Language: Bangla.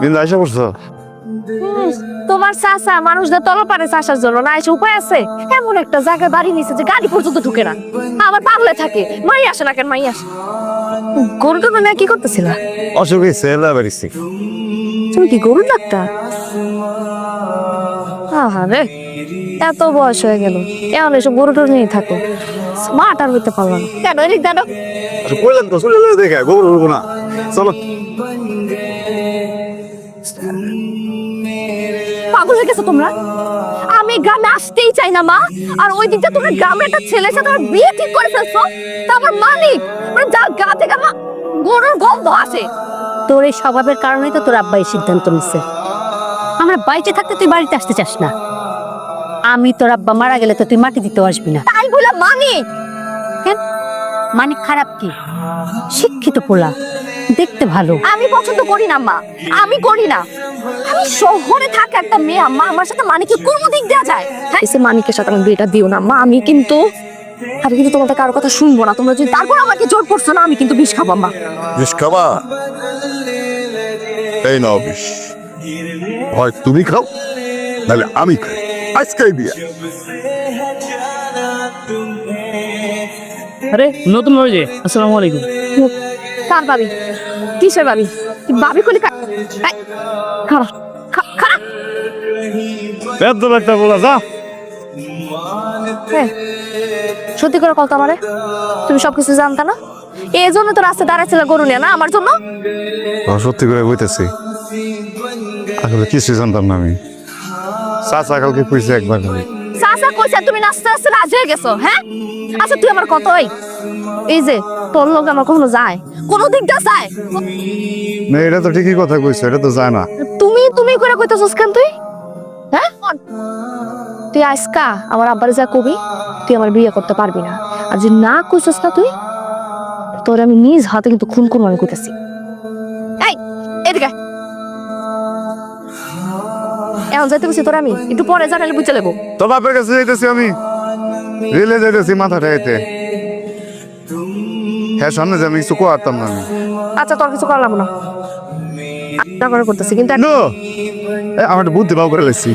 কিন্তু আইসা পড়ছো তোমার চাচা মানুষদের তলপারে চাষার জন্য না এসে উপায় আছে? এমন একটা জায়গায় বাড়ি নিছে যে গাড়ি পর্যন্ত ঢুকে না, আবার পাগলে থাকে। মাই আসে না কেন? মাই আসে। গরুটা মানে কি করতেছিল? অসুখ হয়েছে বাড়িছি। তুমি কি গরু ডাক্তার? আরে এত বয়স হয়ে গেল, এমন এসব গরু টরু নিয়ে থাকো, স্মার্ট আর হইতে পারলো না কেন? এদিক দাঁড়ো। বললেন তো চলে দেখে গোবর উঠবো না, চলো। পাগল হয়ে গেছো তোমরা? আমি গ্রামে আসতেই চাই না মা, আর ওই দিকটা তোমরা গ্রামের একটা ছেলের সাথে আমার বিয়ে ঠিক করে ফেলছো। তারপর মালিক মানে যার গা থেকে আমার গরুর গন্ধ আসে। তোর এই স্বভাবের কারণেই তো তোর আব্বা এই সিদ্ধান্ত নিচ্ছে। আমরা বাইরে থাকতে তুই বাড়িতে আসতে চাস না। আমি তোর আব্বা মারা গেলে তো তুই মাটি দিতে আসবি না। তাই বলে মানিক? কেন? মানিক খারাপ কি? শিক্ষিত পোলা, দেখতে ভালো। আমি পছন্দ করি না মা, আমি করি না। আমি শহরে থাকা একটা মেয়ে, আম্মা আমার সাথে মানিকের কোনো দিক দেওয়া যায়? হ্যাঁ, এসে মানিকের সাথে আমি বিয়েটা দিও না মা। আমি কিন্তু তোমাদের কারোর কথা শুনবো না। তোমরা যদি তারপর আমাকে জোর করছো না, আমি কিন্তু বিষ খাবো মা। বিষ খাবা? এই নাও বিষ, হয় তুমি খাও নাহলে আমি খাই। আজকেই বিয়া। আরে নতুন ভাবি যে, আসসালামু আলাইকুম। কার ভাবি? কিসের ভাবি? ভাবি কলি খারাপ খারাপ। এত একটা বলা যা। সত্যি করে কল তো আমারে, তুমি সবকিছু জানতা না? এই জন্য তো রাস্তায় দাঁড়াইছিল গরু নিয়ে না আমার জন্য? সত্যি করে বইতেছি, আসলে কিছুই জানতাম না আমি। চাচা কালকে কইছে একবার খালি। চাচা কইছে তুমি নাচতে নাচতে রাজি হয়ে গেছো? হ্যাঁ আচ্ছা তুই আমার কত এই যে তোর লোক আমার কখনো যায়? কোনো দিকটা যায়? না এটা তো ঠিকই কথা কইছো, এটা তো যায় না। তুমি তুমি করে কইতেছস কেন তুই? হ্যাঁ তুই আজকা আমার আব্বারে যা কবি তুই আমার বিয়ে করতে পারবি না, আর যদি না কইছস না তুই, তোর আমি নিজ হাতে কিন্তু খুন করবো। আমি কইতাছি। এই এদিকে এখন যাইতে বলছি তোর, আমি একটু পরে জানালে বুঝতে লেবো। তো বাপের কাছে যাইতেছি আমি, রেলে যাইতেছি মাথা ঠাইতে। হ্যাঁ সামনে যে আমি কিছু করতাম না আমি। আচ্ছা তোর কিছু করলাম না, করতেছি কিন্তু আমার বুদ্ধি বাউ করে লাগছি।